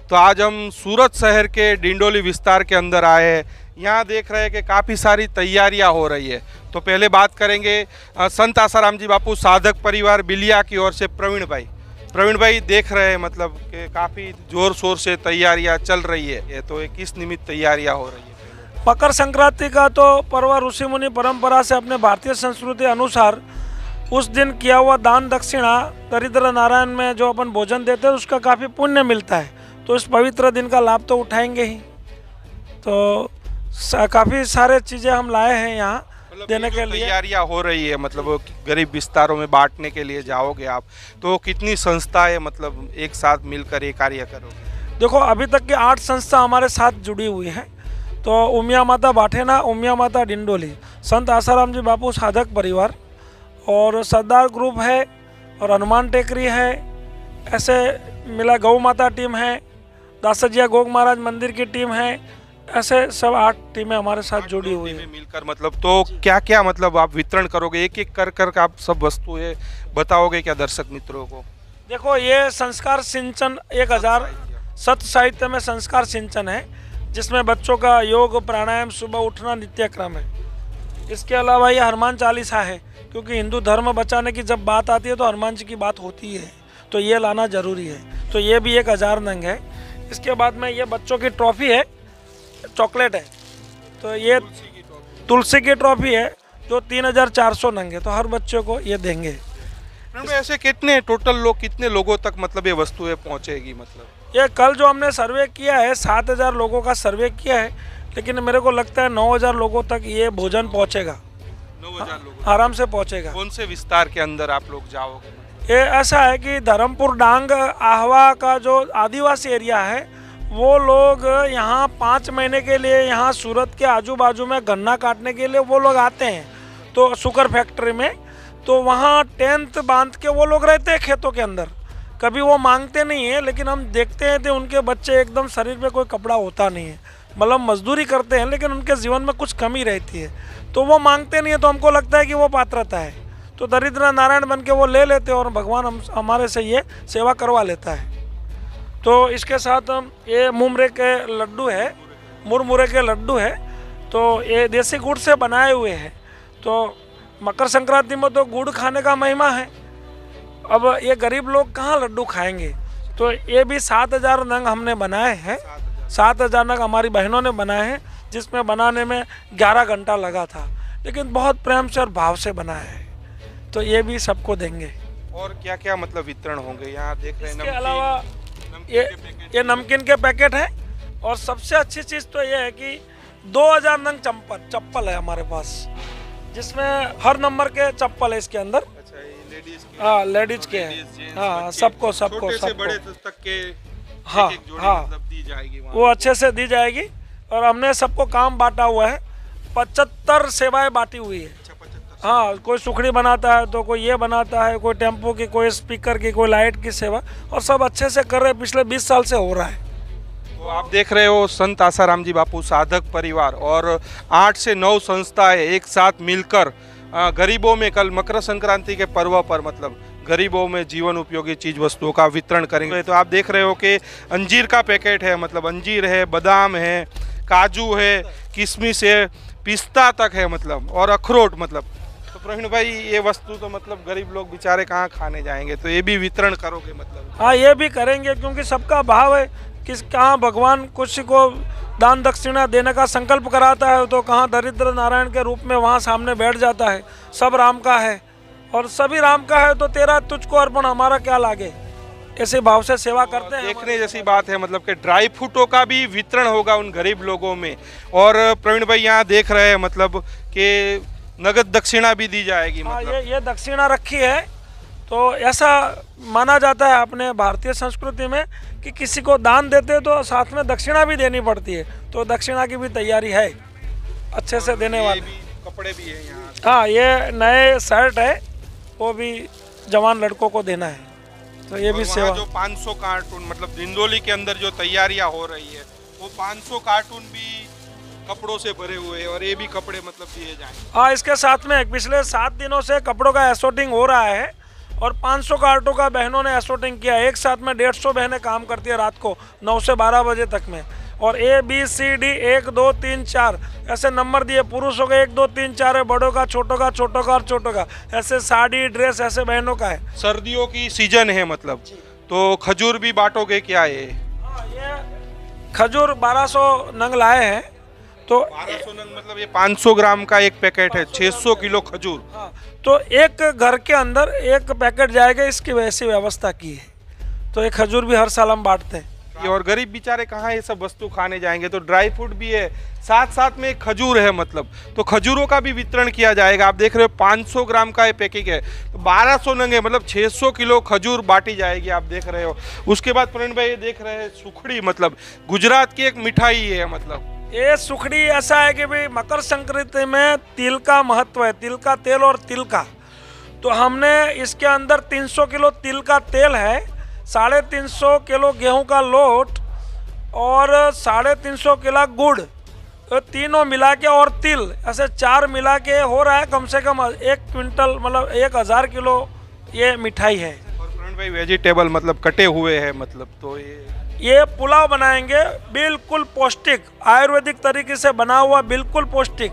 तो आज हम सूरत शहर के डिंडोली विस्तार के अंदर आए हैं। यहाँ देख रहे हैं कि काफ़ी सारी तैयारियां हो रही है। तो पहले बात करेंगे संत आसाराम जी बापू साधक परिवार बिलिया की ओर से प्रवीण भाई। प्रवीण भाई देख रहे हैं मतलब कि काफ़ी ज़ोर शोर से तैयारियां चल रही है, तो ये किस निमित्त तैयारियां हो रही है? मकर संक्रांति का तो पर्व ऋषि मुनि परंपरा से अपने भारतीय संस्कृति अनुसार उस दिन किया हुआ दान दक्षिणा दरिद्र नारायण में जो अपन भोजन देते हैं उसका काफ़ी पुण्य मिलता है। तो इस पवित्र दिन का लाभ तो उठाएंगे ही। तो काफ़ी सारे चीज़ें हम लाए हैं यहाँ देने के लिए। तैयारियां हो रही है मतलब गरीब विस्तारों में बांटने के लिए जाओगे आप, तो कितनी संस्थाएं मतलब एक साथ मिलकर ये कार्य करोगे? देखो अभी तक की 8 संस्था हमारे साथ जुड़ी हुई हैं। तो उमिया माता बाठेना, उमिया माता डिंडोली, संत आसाराम जी बापू साधक परिवार और सरदार ग्रुप है और हनुमान टेकरी है, ऐसे मिला गौ माता टीम है, दासजिया गोग महाराज मंदिर की टीम है, ऐसे सब 8 टीमें हमारे साथ जुड़ी हुई है मिलकर। मतलब तो क्या क्या मतलब आप वितरण करोगे, एक एक कर आप सब वस्तुएं बताओगे क्या दर्शक मित्रों को? देखो ये संस्कार सिंचन 1000 सत साहित्य में संस्कार सिंचन है, जिसमें बच्चों का योग प्राणायाम सुबह उठना नित्यक्रम है। इसके अलावा ये हनुमान चालीसा है, क्योंकि हिंदू धर्म बचाने की जब बात आती है तो हनुमान जी की बात होती है, तो ये लाना जरूरी है। तो ये भी 1000 नंग है। इसके बाद में ये बच्चों की ट्रॉफी है, चॉकलेट है, तो ये तुलसी की ट्रॉफी है जो 3400 नंग है, तो हर बच्चों को ये देंगे। ऐसे कितने टोटल लोग, कितने लोगों तक मतलब ये वस्तुएं पहुंचेगी? मतलब ये कल जो हमने सर्वे किया है 7000 लोगों का सर्वे किया है, लेकिन मेरे को लगता है 9000 लोगों तक ये भोजन पहुंचेगा। 9000 लोग आराम से पहुंचेगा। कौन से विस्तार के अंदर आप लोग जाओगे? ये ऐसा है कि धर्मपुर डांग आहवा का जो आदिवासी एरिया है, वो लोग यहाँ 5 महीने के लिए यहाँ सूरत के आजू बाजू में गन्ना काटने के लिए वो लोग आते हैं, तो शुगर फैक्ट्री में। तो वहाँ टेंट बांध के वो लोग रहते हैं खेतों के अंदर। कभी वो मांगते नहीं है, लेकिन हम देखते हैं कि उनके बच्चे एकदम शरीर पे कोई कपड़ा होता नहीं है, मतलब मजदूरी करते हैं, लेकिन उनके जीवन में कुछ कमी रहती है, तो वो मांगते नहीं है। तो हमको लगता है कि वो पात्रता है, तो दरिद्र नारायण बन के वो ले लेते हैं और भगवान हमारे से ये सेवा करवा लेता है। तो इसके साथ हम ये मुरमुरे के लड्डू है, मुरमुरे के लड्डू है, तो ये देसी गुड़ से बनाए हुए हैं। तो मकर संक्रांति में तो गुड़ खाने का महिमा है। अब ये गरीब लोग कहाँ लड्डू खाएंगे, तो ये भी 7000 नंग हमने बनाए हैं। 7000 नंग हमारी बहनों ने बनाए हैं, जिसमें बनाने में 11 घंटा लगा था, लेकिन बहुत प्रेम से और भाव से बनाया है। तो ये भी सबको देंगे। और क्या क्या मतलब वितरण होंगे यहाँ देख रहे हैं? इसके अलावा ये नमकीन के पैकेट है, और सबसे अच्छी चीज़ तो ये है कि 2000 नंग चप्पल है हमारे पास, जिसमें हर नंबर के चप्पल है इसके अंदर। हाँ लेडीज के हैं, हाँ सबको बड़े तक के हाँ मतलब दी जाएगी, वो अच्छे से दी जाएगी। और हमने सबको काम बांटा हुआ है, 75 सेवाएं बांटी हुई है। हाँ, कोई सुखड़ी बनाता है, तो कोई ये बनाता है, कोई टेम्पो की, कोई स्पीकर की, कोई लाइट की सेवा, और सब अच्छे से कर रहे हैं। पिछले 20 साल से हो रहा है। तो आप देख रहे हो संत आसाराम जी बापू साधक परिवार और 8 से 9 संस्थाएं एक साथ मिलकर गरीबों में कल मकर संक्रांति के पर्व पर मतलब गरीबों में जीवन उपयोगी चीज वस्तुओं का वितरण करेंगे। तो आप देख रहे हो कि अंजीर का पैकेट है, मतलब अंजीर है, बादाम है, काजू है, किशमिश है, पिस्ता तक है मतलब, और अखरोट मतलब। तो प्रवीण भाई ये वस्तु तो मतलब गरीब लोग बेचारे कहाँ खाने जाएंगे, तो ये भी वितरण करोगे मतलब? हाँ ये भी करेंगे, क्योंकि सबका भाव है कि कहाँ भगवान किसी को दान दक्षिणा देने का संकल्प कराता है, तो कहाँ दरिद्र नारायण के रूप में वहाँ सामने बैठ जाता है। सब राम का है और सभी राम का है, तो तेरा तुझको अर्पण हमारा क्या लागे, ऐसे भाव से सेवा करते हैं। देखने जैसी बात है मतलब कि ड्राई फ्रूटों का भी वितरण होगा उन गरीब लोगों में। और प्रवीण भाई यहाँ देख रहे हैं मतलब कि नगद दक्षिणा भी दी जाएगी मतलब। हाँ ये दक्षिणा रखी है, तो ऐसा माना जाता है अपने भारतीय संस्कृति में कि किसी को दान देते हैं तो साथ में दक्षिणा भी देनी पड़ती है, तो दक्षिणा की भी तैयारी है अच्छे से देने वाले। कपड़े भी है यहाँ। हाँ ये नए शर्ट है, वो भी जवान लड़कों को देना है, तो ये भी सेवा। जो 500 कार्टून मतलब डिंडोली के अंदर जो तैयारियां हो रही है, वो 500 कार्टून भी कपड़ों से भरे हुए हैं, और ये भी कपड़े मतलब दिए जाएंगे। हाँ इसके साथ में पिछले 7 दिनों से कपड़ों का एसोर्टिंग हो रहा है, और 500 कार्टों का बहनों ने एसोटिंग किया। एक साथ में 150 बहनें काम करती है रात को 9 से 12 बजे तक में। और ABCD 1 2 3 4 ऐसे नंबर दिए, पुरुषों का 1 2 3 4 है, बड़ों का, छोटों का, छोटों का और छोटों का, ऐसे साड़ी ड्रेस ऐसे बहनों का है। सर्दियों की सीजन है मतलब, तो खजूर भी बांटोगे क्या ये? हाँ, ये खजूर 1200 नंग लाए हैं। तो 1200 नंग मतलब ये 500 ग्राम का एक पैकेट है, 600 किलो खजूर। हाँ, तो एक घर के अंदर एक पैकेट जाएगा, इसकी वैसी व्यवस्था की है। तो ये खजूर भी हर साल हम बांटते हैं। और गरीब बेचारे कहाँ ये सब वस्तु खाने जाएंगे, तो ड्राई फ्रूट भी है, साथ साथ में एक खजूर है मतलब, तो खजूरों का भी वितरण किया जाएगा। आप देख रहे हो 500 ग्राम का ये पैकेट है, तो 1200 नंग है मतलब 600 किलो खजूर बांटी जाएगी, आप देख रहे हो। उसके बाद प्रवीण भाई ये देख रहे हैं सुखड़ी, मतलब गुजरात की एक मिठाई है। मतलब ये सुखड़ी ऐसा है कि भाई मकर संक्रांति में तिल का महत्व है, तिल का तेल और तिल का। तो हमने इसके अंदर 300 किलो तिल का तेल है, 350 किलो गेहूं का लोट और 350 किलो गुड़, तो तीनों मिला के और तिल, ऐसे 4 मिला के हो रहा है कम से कम 1 क्विंटल, मतलब 1000 किलो ये मिठाई है। और प्रवीण भाई वेजिटेबल मतलब कटे हुए हैं मतलब, तो ये पुलाव बनाएंगे बिल्कुल पौष्टिक, आयुर्वेदिक तरीके से बना हुआ, बिल्कुल पौष्टिक।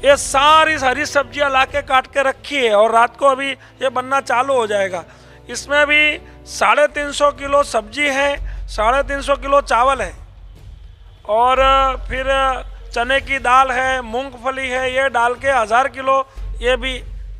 ये सारी हरी सब्जियां लाके काट के रखी है और रात को अभी ये बनना चालू हो जाएगा। इसमें भी 350 किलो सब्जी है, 350 किलो चावल है और फिर चने की दाल है, मूंगफली है, ये डाल के 1000 किलो ये भी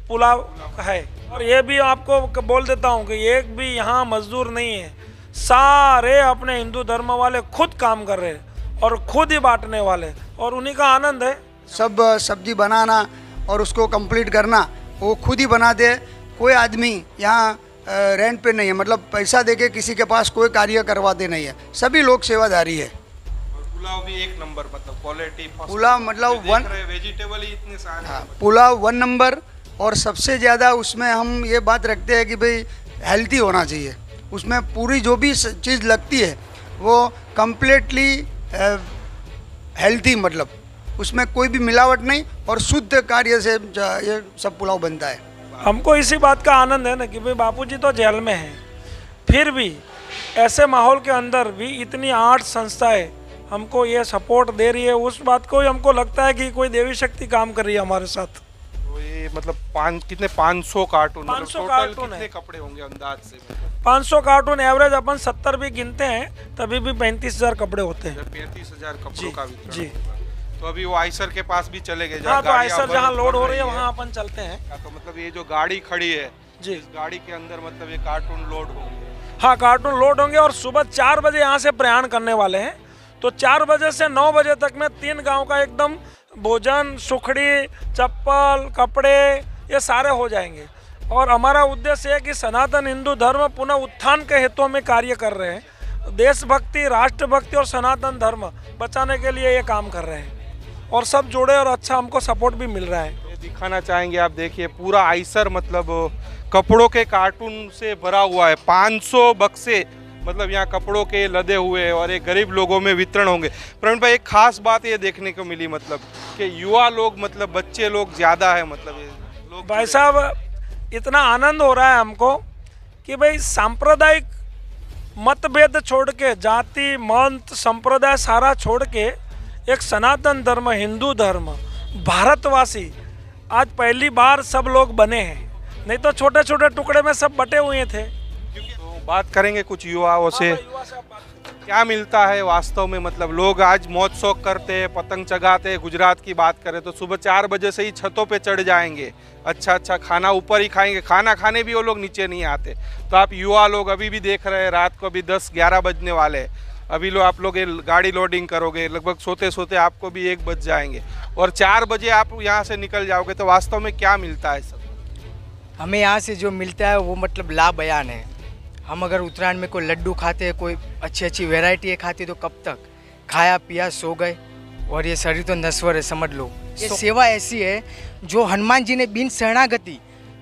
पुलाव है। और ये भी आपको बोल देता हूँ कि एक भी यहाँ मजदूर नहीं है, सारे अपने हिंदू धर्म वाले खुद काम कर रहे हैं और खुद ही बांटने वाले, और उन्हीं का आनंद है। सब सब्जी बनाना और उसको कंप्लीट करना वो खुद ही बना दे। कोई आदमी यहाँ रेंट पे नहीं है, मतलब पैसा देके किसी के पास कोई कार्य करवाते नहीं है, सभी लोग सेवादारी है। और पुलाव भी एक नंबर, मतलब क्वालिटी पुलाव मतलब वेजिटेबल ही इतने सारे। हाँ, पुलाव 1 नंबर। और सबसे ज़्यादा उसमें हम ये बात रखते हैं कि भाई हेल्थी होना चाहिए। उसमें पूरी जो भी चीज़ लगती है वो कम्प्लीटली हेल्थी, मतलब उसमें कोई भी मिलावट नहीं और शुद्ध कार्य से ये सब पुलाव बनता है। हमको इसी बात का आनंद है ना कि भाई बापूजी तो जेल में हैं, फिर भी ऐसे माहौल के अंदर भी इतनी 8 संस्थाएं हमको ये सपोर्ट दे रही है। उस बात को ही हमको लगता है कि कोई देवी शक्ति काम कर रही है हमारे साथ। तो ये मतलब 500 कार्टून, 500 मतलब कार्टून कितने है। कपड़े होंगे अंदाज से? 500 कार्टून एवरेज अपन 70 भी गिनते हैं तभी भी 35,000 कपड़े होते हैं। 35,000 कपड़ों का वितरण जी। होगा। तो अभी वो आइसर के पास भी चले गए? हाँ, तो आइसर जहाँ लोड हो रही है वहाँ अपन चलते हैं। तो मतलब ये जो गाड़ी खड़ी है जी, इस गाड़ी के अंदर मतलब ये कार्टून लोड होंगे? हाँ, कार्टून लोड होंगे और सुबह 4 बजे यहाँ से प्रयाण करने वाले हैं। तो 4 बजे से 9 बजे तक में 3 गांव का एकदम भोजन, सुखड़ी, चप्पल, कपड़े ये सारे हो जाएंगे। और हमारा उद्देश्य है कि सनातन हिंदू धर्म पुनः उत्थान के हेतु में कार्य कर रहे हैं। देशभक्ति, राष्ट्रभक्ति और सनातन धर्म बचाने के लिए ये काम कर रहे हैं और सब जुड़े और अच्छा हमको सपोर्ट भी मिल रहा है। ये दिखाना चाहेंगे आप, देखिए पूरा आइसर मतलब कपड़ों के कार्टून से भरा हुआ है। 500 बक्से मतलब यहाँ कपड़ों के लदे हुए हैं और ये गरीब लोगों में वितरण होंगे। प्रवीण भाई एक खास बात ये देखने को मिली मतलब कि युवा लोग, मतलब बच्चे लोग ज़्यादा है, मतलब ये लोग। भाई साहब इतना आनंद हो रहा है हमको कि भाई सांप्रदायिक मतभेद छोड़ के, जाति मत संप्रदाय सारा छोड़ के एक सनातन धर्म, हिंदू धर्म, भारतवासी आज पहली बार सब लोग बने हैं, नहीं तो छोटे छोटे टुकड़े में सब बटे हुए थे। तो बात करेंगे कुछ युवाओं से, क्या मिलता है वास्तव में? मतलब लोग आज मौज शौक करते हैं, पतंग चगाते हैं। गुजरात की बात करें तो सुबह 4 बजे से ही छतों पे चढ़ जाएंगे, अच्छा खाना ऊपर ही खाएंगे, खाना खाने भी वो लोग नीचे नहीं आते। तो आप युवा लोग अभी भी देख रहे हैं, रात को अभी 10-11 बजने वाले हैं, अभी आप लोग गाड़ी लोडिंग करोगे, लगभग सोते सोते आपको भी 1 बज जाएंगे और 4 बजे आप यहाँ से निकल जाओगे। तो वास्तव में क्या मिलता है सब? हमें यहाँ से जो मिलता है वो मतलब लाबयान है। हम अगर उत्तरायण में कोई लड्डू खाते हैं, कोई अच्छी वैरायटी खाती तो कब तक खाया पिया सो गए, और ये शरीर तो नश्वर है, समझ लो। ये सेवा ऐसी है जो हनुमान जी ने बिन शरणागति,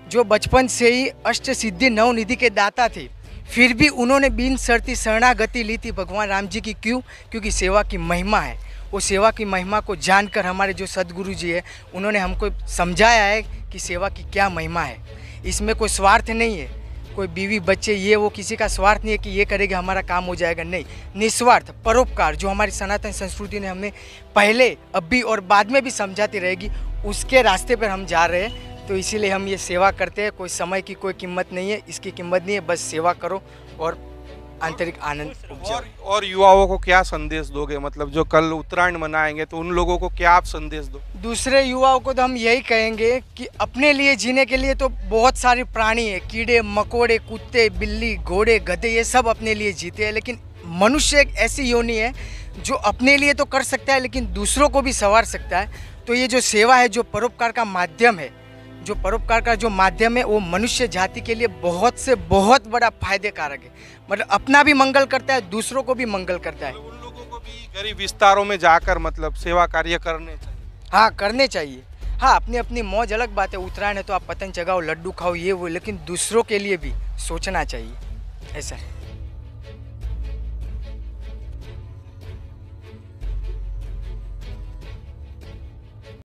जो बचपन से ही अष्ट सिद्धि 9 निधि के दाता थे, फिर भी उन्होंने बिन शर्ती शरणागति ली थी भगवान राम जी की। क्यों? क्योंकि सेवा की महिमा है। वो सेवा की महिमा को जानकर हमारे जो सदगुरु जी है उन्होंने हमको समझाया है कि सेवा की क्या महिमा है। इसमें कोई स्वार्थ नहीं है, कोई बीवी बच्चे ये वो, किसी का स्वार्थ नहीं है कि ये करेंगे हमारा काम हो जाएगा, नहीं। निस्वार्थ परोपकार जो हमारी सनातन संस्कृति ने हमें पहले, अब भी और बाद में भी समझाती रहेगी, उसके रास्ते पर हम जा रहे हैं। तो इसीलिए हम ये सेवा करते हैं। कोई समय की कोई कीमत नहीं है, इसकी कीमत नहीं है, बस सेवा करो और आंतरिक आनंद उपजाओ। और युवाओं को क्या संदेश दोगे, मतलब जो कल उत्तरायण मनाएंगे तो उन लोगों को क्या आप संदेश दो? दूसरे युवाओं को तो हम यही कहेंगे कि अपने लिए जीने के लिए तो बहुत सारे प्राणी है, कीड़े मकोड़े, कुत्ते बिल्ली घोड़े गधे, ये सब अपने लिए जीते हैं, लेकिन मनुष्य एक ऐसी योनि है जो अपने लिए तो कर सकता है लेकिन दूसरों को भी संवार सकता है। तो ये जो सेवा है, जो परोपकार का माध्यम है, जो परोपकार का जो माध्यम है, वो मनुष्य जाति के लिए बहुत से बहुत बड़ा फायदे कारक है। मतलब अपना भी मंगल करता है, दूसरों को भी मंगल करता है। उन लोगों को भी गरीब विस्तारों में जाकर मतलब सेवा कार्य करने चाहिए। हाँ, करने चाहिए। हाँ, अपनी अपनी मौज अलग बात है। उत्तरायण है तो आप पतंग चगाओ, लड्डू खाओ, ये वो, लेकिन दूसरों के लिए भी सोचना चाहिए, ऐसा है।